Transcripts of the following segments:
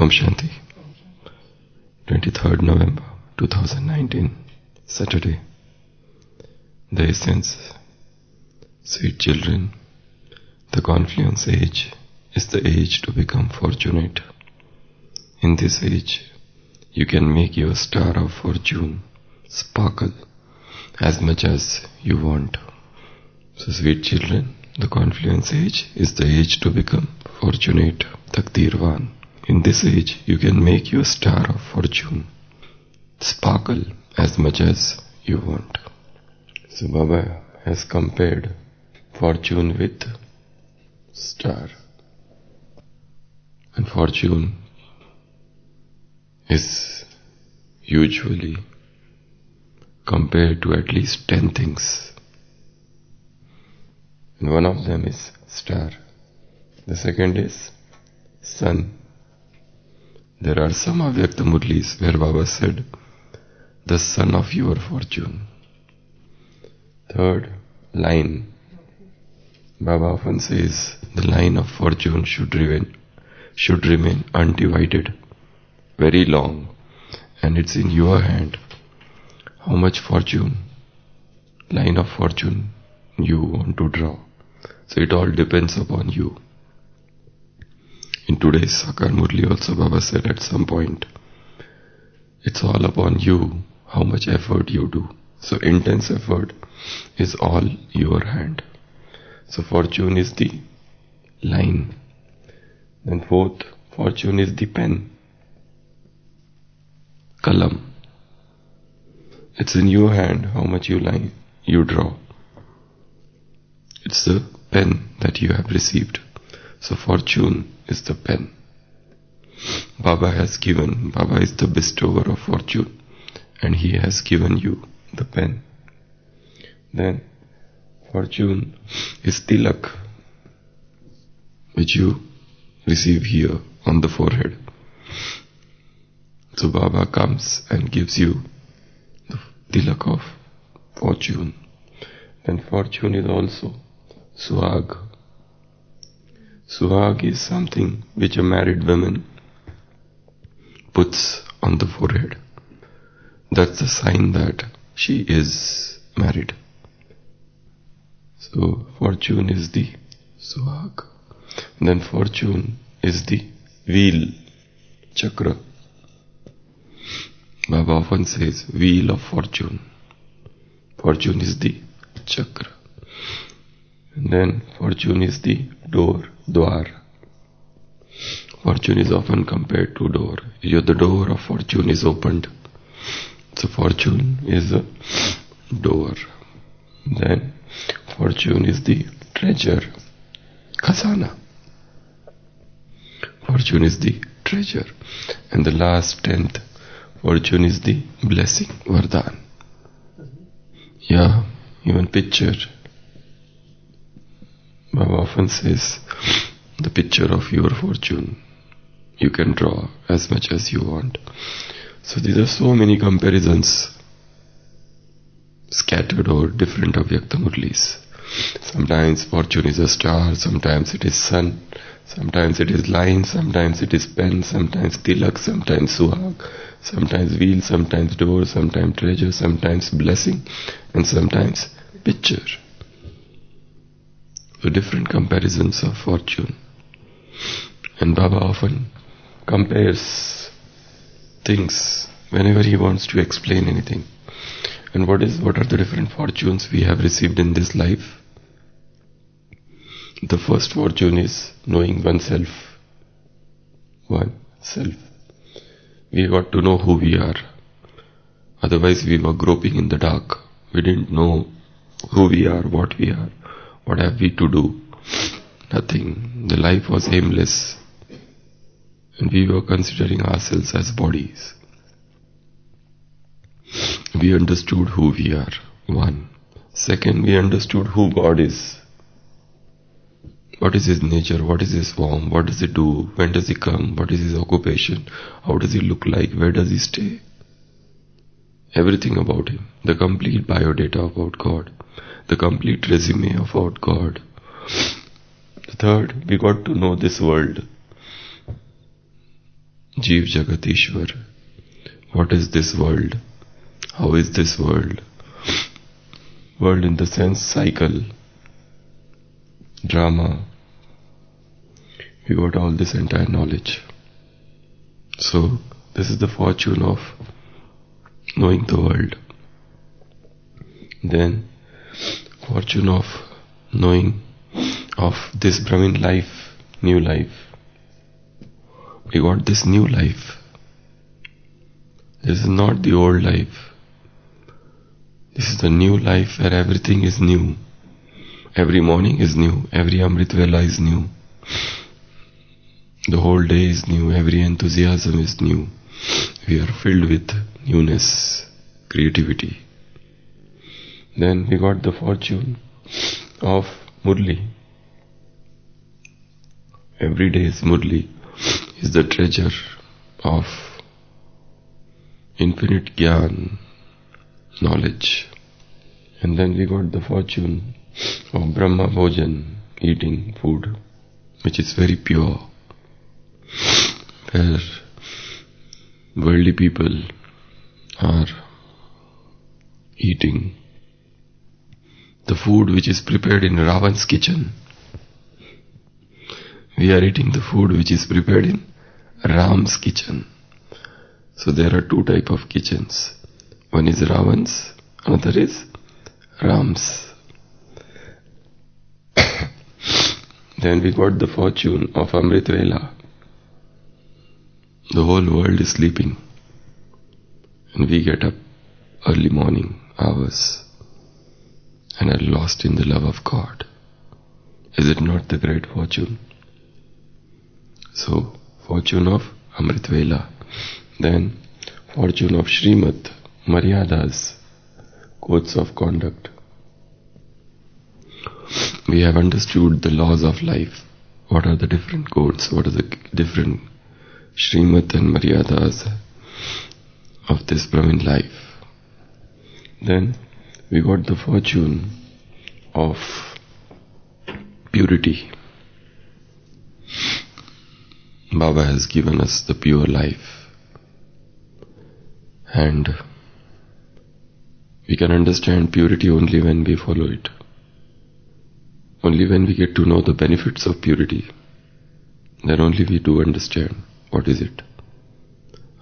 Om Shanti. 23rd November 2019, Saturday. The essence. Sweet children, the confluence age is the age to become fortunate. In this age, you can make your star of fortune sparkle as much as you want. So sweet children, the confluence age is the age to become fortunate, Takdirvan. In this age, you can make your star of fortune sparkle as much as you want. So Baba has compared fortune with star. And fortune is usually compared to at least 10 things. And one of them is star. The second is sun. There are some Avyakta Murlis where Baba said, the sun of your fortune. Third, line. Baba often says the line of fortune should remain undivided, very long, and it's in your hand. How much fortune, line of fortune you want to draw. So it all depends upon you. In today's Sakar Murli also Baba said at some point, it's all upon you, how much effort you do. So intense effort is all your hand. So fortune is the line. Then fourth, fortune is the pen. Kalam. It's in your hand how much you draw. It's the pen that you have received. So fortune is the pen. Baba is the bestower of fortune, and he has given you the pen. Then fortune is tilak, which you receive here on the forehead. So Baba comes and gives you the tilak of fortune. Then fortune is also suhag. Suhag is something which a married woman puts on the forehead. That's the sign that she is married. So fortune is the suhag. Then fortune is the wheel, chakra. Baba often says wheel of fortune. Fortune is the chakra. And then fortune is the door, dwar. Fortune is often compared to door. The door of fortune is opened. So fortune is a door. Then fortune is the treasure, khazana. Fortune is the treasure. And the last 10th, fortune is the blessing, vardhan. Yeah, even picture. Baba often says, the picture of your fortune, you can draw as much as you want. So these are so many comparisons scattered over different Avyakta Murlis. Sometimes fortune is a star, sometimes it is sun, sometimes it is line, sometimes it is pen, sometimes tilak, sometimes suhag, sometimes wheel, sometimes door, sometimes treasure, sometimes blessing, and sometimes picture. So different comparisons of fortune. And Baba often compares things whenever he wants to explain anything. And what are the different fortunes we have received in this life? The first fortune is knowing oneself. Oneself. We got to know who we are. Otherwise we were groping in the dark. We didn't know who we are, what have we to do. Nothing. The life was aimless. And we were considering ourselves as bodies. We understood who we are. One. Second, we understood who God is. What is His nature? What is His form? What does He do? When does He come? What is His occupation? How does He look like? Where does He stay? Everything about Him. The complete biodata about God. The complete resume about God. The third, we got to know this world. Jeev Jagat Ishwar. What is this world? How is this world? World in the sense cycle, drama. We got all this entire knowledge. So this is the fortune of knowing the world. Then fortune of knowing of this Brahmin life, new life. We got this new life. This is not the old life. This is the new life where everything is new. Every morning is new. Every Amrit Vela is new. The whole day is new. Every enthusiasm is new. We are filled with newness, creativity. Then we got the fortune of Murli. Every day's Murli is the treasure of infinite Gyan, knowledge. And then we got the fortune of Brahma Bhojan, eating food which is very pure, where worldly people are eating the food which is prepared in Ravan's kitchen. We are eating the food which is prepared in Ram's kitchen. So there are two types of kitchens. One is Ravan's, another is Ram's. Then we got the fortune of Amrit Vela. The whole world is sleeping, and we get up early morning hours and are lost in the love of God. Is it not the great fortune? So, fortune of Amrit Vela. Then, fortune of Srimad, Maryadas, codes of conduct. We have understood the laws of life. What are the different codes? What are the different Srimad and Maryadas of this Brahmin life? Then we got the fortune of purity. Baba has given us the pure life, and we can understand purity only when we follow it. Only when we get to know the benefits of purity, then only we do understand what is it.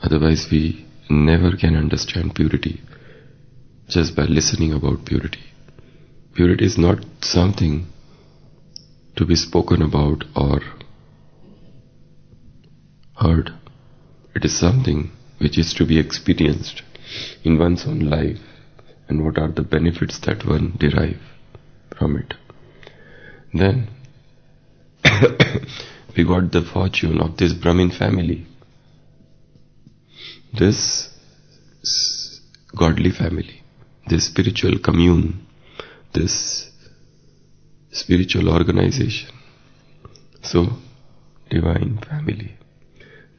Otherwise we never can understand purity just by listening about purity. Purity is not something to be spoken about or heard. It is something which is to be experienced in one's own life, and what are the benefits that one derive from it. Then we got the fortune of this Brahmin family, this godly family, this spiritual commune, this spiritual organization. So, divine family.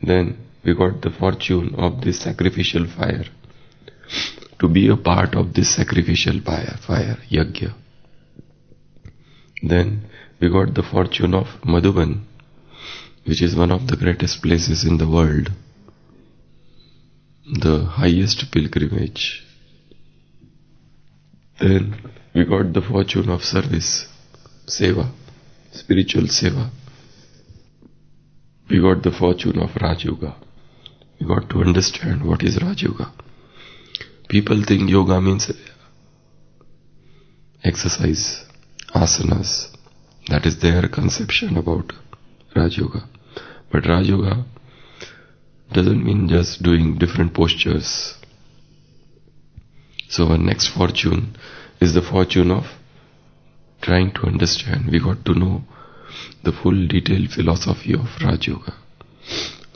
Then we got the fortune of this sacrificial fire, to be a part of this sacrificial fire, yajna. Then we got the fortune of Madhuban, which is one of the greatest places in the world, the highest pilgrimage. Then we got the fortune of service, seva, spiritual seva. We got the fortune of Rajyoga. We got to understand what is Rajyoga. People think yoga means exercise, asanas. That is their conception about Rajyoga. But Rajyoga doesn't mean just doing different postures. So our next fortune is the fortune of trying to understand. We got to know the full detailed philosophy of Rajyoga.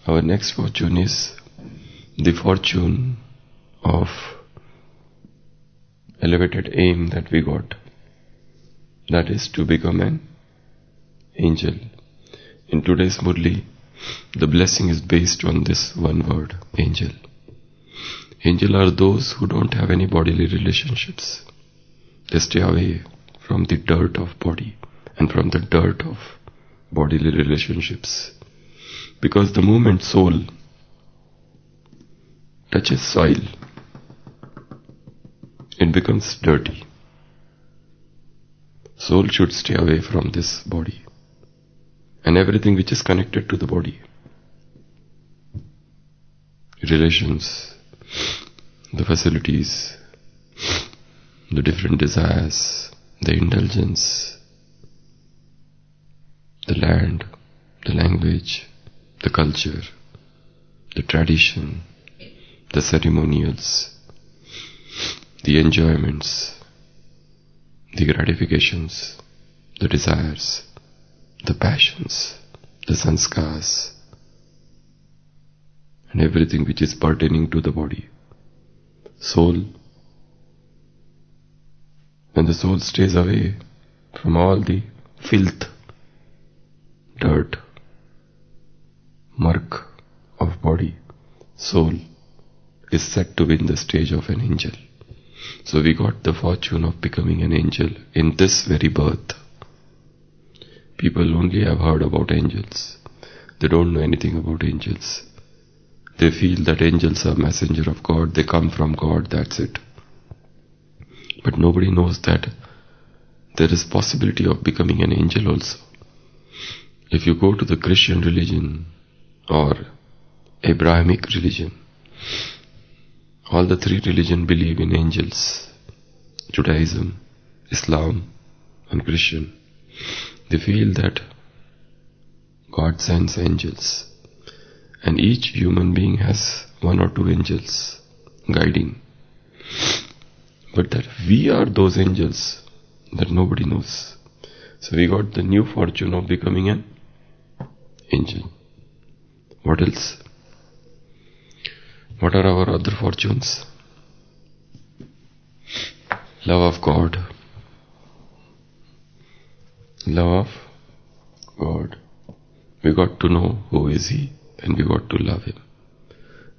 Our next fortune is the fortune of elevated aim that we got. That is to become an angel. In today's Murli, the blessing is based on this one word, angel. Angel are those who don't have any bodily relationships. They stay away from the dirt of body and from the dirt of bodily relationships. Because the moment soul touches soil, it becomes dirty. Soul should stay away from this body and everything which is connected to the body. Relations, the facilities, the different desires, the indulgence, the land, the language, the culture, the tradition, the ceremonials, the enjoyments, the gratifications, the desires, the passions, the sanskars, and everything which is pertaining to the body. Soul, when the soul stays away from all the filth, dirt, murk of body, soul is set to be in the stage of an angel. So we got the fortune of becoming an angel in this very birth. People only have heard about angels. They don't know anything about angels. They feel that angels are messenger of God, they come from God, that's it. But nobody knows that there is possibility of becoming an angel also. If you go to the Christian religion or Abrahamic religion, all the three religions believe in angels. Judaism, Islam and Christian. They feel that God sends angels and each human being has one or two angels guiding. But that we are those angels, that nobody knows. So we got the new fortune of becoming an angel. What else? What are our other fortunes? Love of God. Love of God. We got to know who is He and we got to love Him.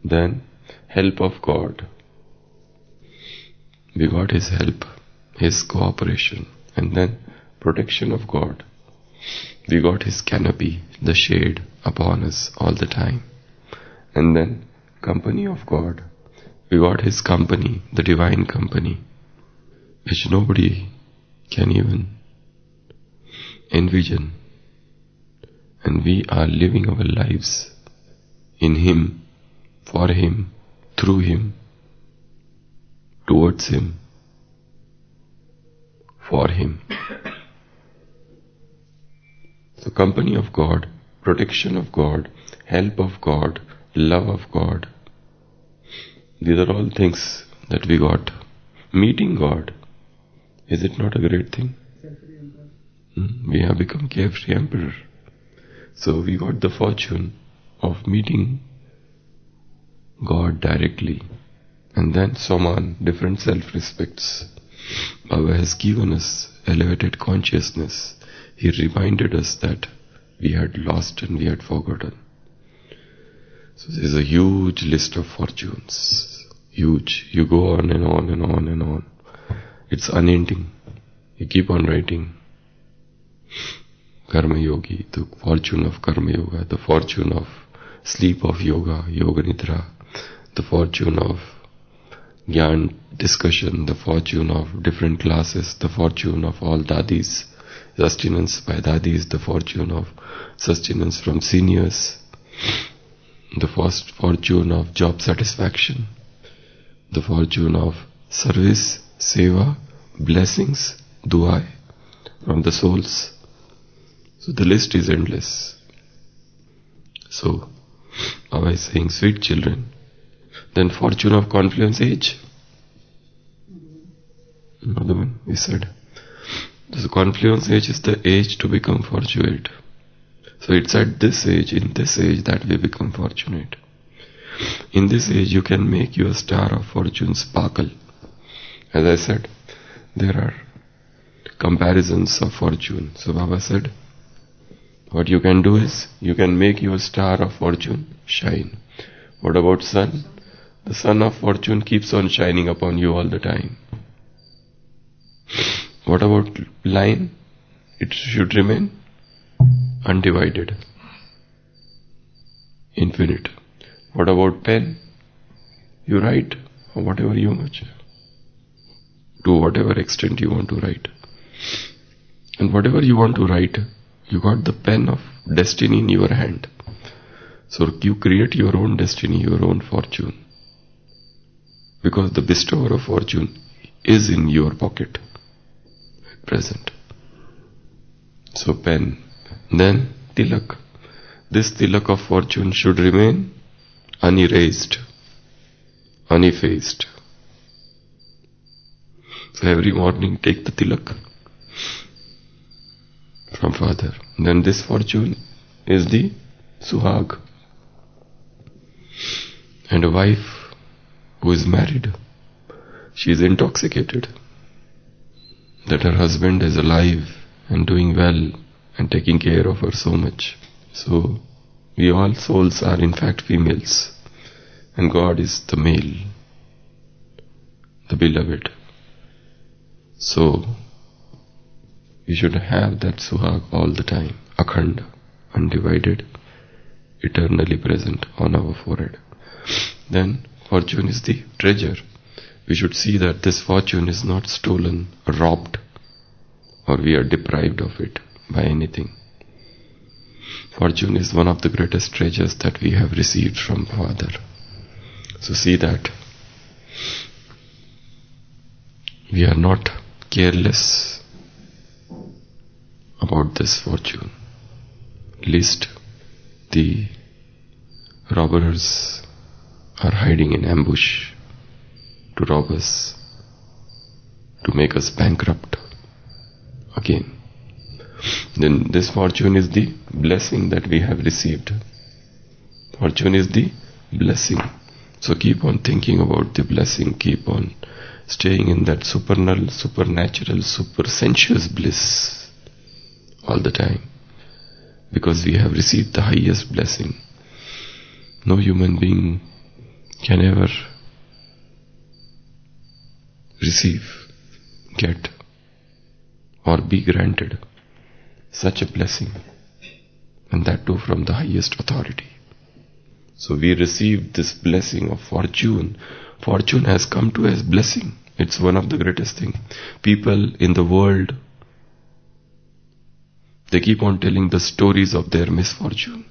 Then help of God. We got His help, His cooperation, and then protection of God. We got His canopy, the shade upon us all the time. And then company of God. We got His company, the divine company, which nobody can even envision. And we are living our lives in Him, for Him, through Him, towards Him, for Him. So company of God, protection of God, help of God, love of God. These are all things that we got. Meeting God, is it not a great thing? We have become carefree emperor. So we got the fortune of meeting God directly. And then Soman, different self-respects. Baba has given us elevated consciousness. He reminded us that we had lost and we had forgotten. So there is a huge list of fortunes. Huge. You go on and on and on and on. It's unending. You keep on writing. Karma Yogi, the fortune of Karma Yoga, the fortune of sleep of yoga, Yoga Nidra, the fortune of Gyan discussion, the fortune of different classes, the fortune of all dadis, sustenance by dadis, the fortune of sustenance from seniors, the first fortune of job satisfaction, the fortune of service, seva, blessings, dua from the souls. So the list is endless. So, Baba is saying, sweet children, then fortune of confluence age. Another one, we said. So confluence age is the age to become fortunate. So it's at this age, in this age, that we become fortunate. In this age, you can make your star of fortune sparkle. As I said, there are comparisons of fortune. So Baba said, what you can do is, you can make your star of fortune shine. What about sun? The sun of fortune keeps on shining upon you all the time. What about line? It should remain undivided, infinite. What about pen? You write whatever you want, to whatever extent you want to write. And whatever you want to write, you got the pen of destiny in your hand. So you create your own destiny, your own fortune. Because the bestower of fortune is in your pocket at present. So pen. Then tilak. This tilak of fortune should remain unerased, uneffaced. So every morning take the tilak from father. Then this fortune is the suhag. And a wife who is married, she is intoxicated that her husband is alive and doing well and taking care of her so much. So we all souls are in fact females, and God is the male, the beloved. So we should have that suhag all the time, akhand, undivided, eternally present on our forehead. Then fortune is the treasure. We should see that this fortune is not stolen or robbed, or we are deprived of it by anything. Fortune is one of the greatest treasures that we have received from Father. So see that we are not careless about this fortune, lest the robbers are hiding in ambush to rob us, to make us bankrupt again. Then this fortune is the blessing that we have received. Fortune is the blessing. So keep on thinking about the blessing, keep on staying in that supernal, supernatural, supersensuous bliss all the time, because we have received the highest blessing. No human being can ever receive, get, or be granted such a blessing, and that too from the highest authority. So we receive this blessing of fortune. Fortune has come to us as blessing. It's one of the greatest things. People in the world, they keep on telling the stories of their misfortune,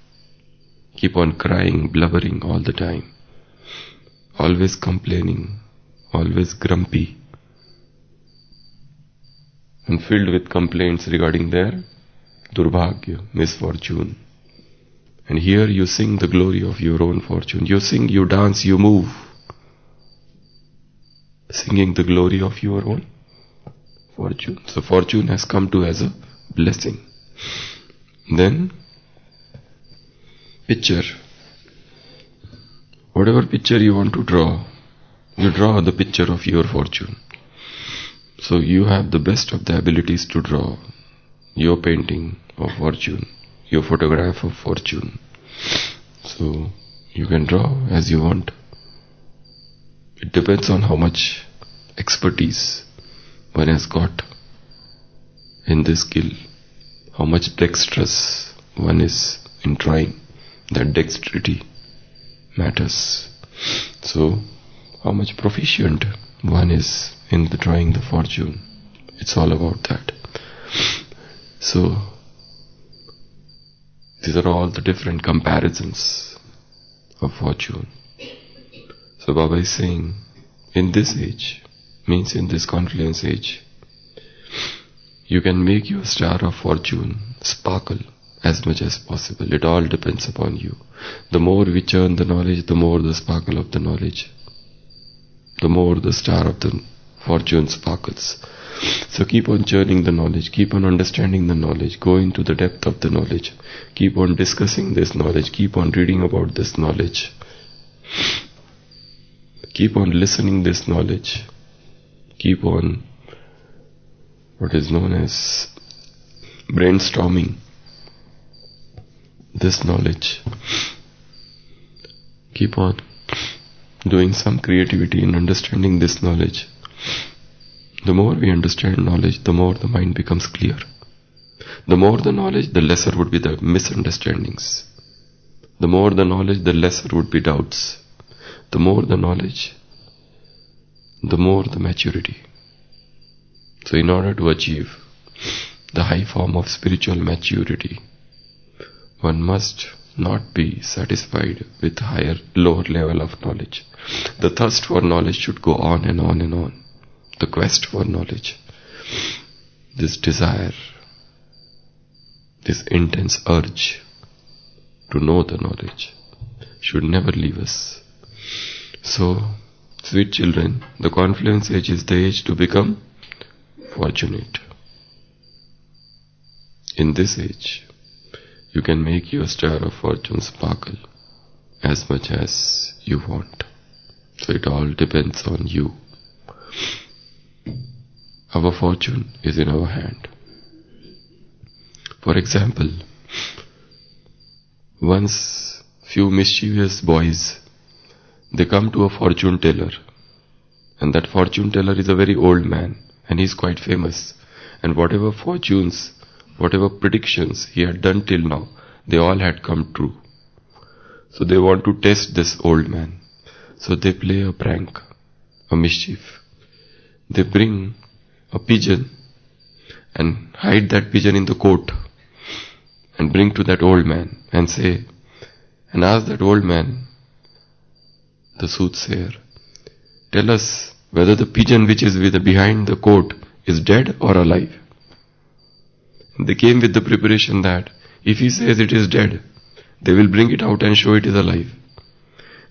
keep on crying, blubbering all the time, always complaining, always grumpy, and filled with complaints regarding their durbhagya, misfortune. And here you sing the glory of your own fortune. You sing, you dance, you move, singing the glory of your own fortune. So fortune has come to as a blessing. Then picture. Whatever picture you want to draw, you draw the picture of your fortune. So you have the best of the abilities to draw your painting of fortune, your photograph of fortune. So you can draw as you want. It depends on how much expertise one has got in this skill, how much dexterous one is in drawing. That dexterity matters. So how much proficient one is in the drawing the fortune, it's all about that. So these are all the different comparisons of fortune. So Baba is saying, in this age, means in this confluence age, you can make your star of fortune sparkle as much as possible. It all depends upon you. The more we churn the knowledge, the more the sparkle of the knowledge, the more the star of the fortune sparkles. So keep on churning the knowledge, keep on understanding the knowledge, go into the depth of the knowledge, keep on discussing this knowledge, keep on reading about this knowledge, keep on listening this knowledge, keep on what is known as brainstorming this knowledge, keep on doing some creativity in understanding this knowledge. The more we understand knowledge, the more the mind becomes clear. The more the knowledge, the lesser would be the misunderstandings. The more the knowledge, the lesser would be doubts. the more the knowledge, the more the maturity. So in order to achieve the high form of spiritual maturity, one must not be satisfied with lower level of knowledge. The thirst for knowledge should go on and on and on. The quest for knowledge, this desire, this intense urge to know the knowledge should never leave us. So, sweet children, the confluence age is the age to become fortunate. In this age, you can make your star of fortune sparkle as much as you want. So it all depends on you. Our fortune is in our hand. For example, once few mischievous boys, they come to a fortune teller, and that fortune teller is a very old man, and he is quite famous, and whatever fortunes, whatever predictions he had done till now, they all had come true. So they want to test this old man. So they play a prank, a mischief. They bring a pigeon and hide that pigeon in the coat and bring to that old man and say, and ask that old man, the soothsayer, tell us whether the pigeon which is behind the coat is dead or alive. And they came with the preparation that if he says it is dead, they will bring it out and show it is alive.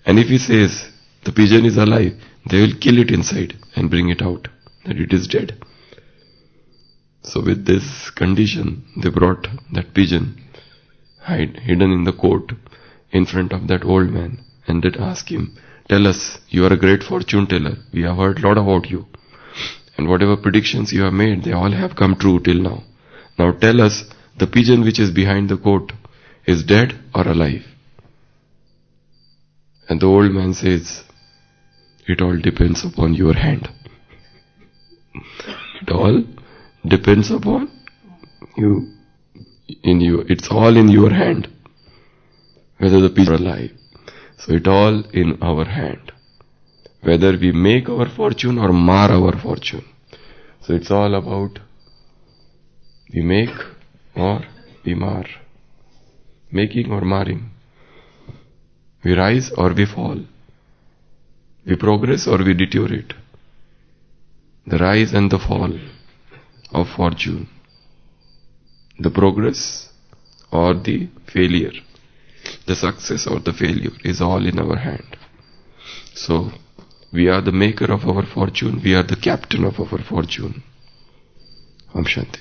And if he says the pigeon is alive, they will kill it inside and bring it out, that it is dead. So with this condition, they brought that pigeon hidden in the coat in front of that old man and did ask him, tell us, you are a great fortune teller. We have heard a lot about you. And whatever predictions you have made, they all have come true till now. Now tell us, the pigeon which is behind the coat is dead or alive? And the old man says, it all depends upon your hand. It all depends upon you. It's all in your hand, whether the pigeon is alive. So it all in our hand, whether we make our fortune or mar our fortune. So it's all about we make or we mar, making or marring. We rise or we fall. We progress or we deteriorate. The rise and the fall of fortune, the progress or the failure, the success or the failure is all in our hand. So, we are the maker of our fortune, we are the captain of our fortune. Om Shanti.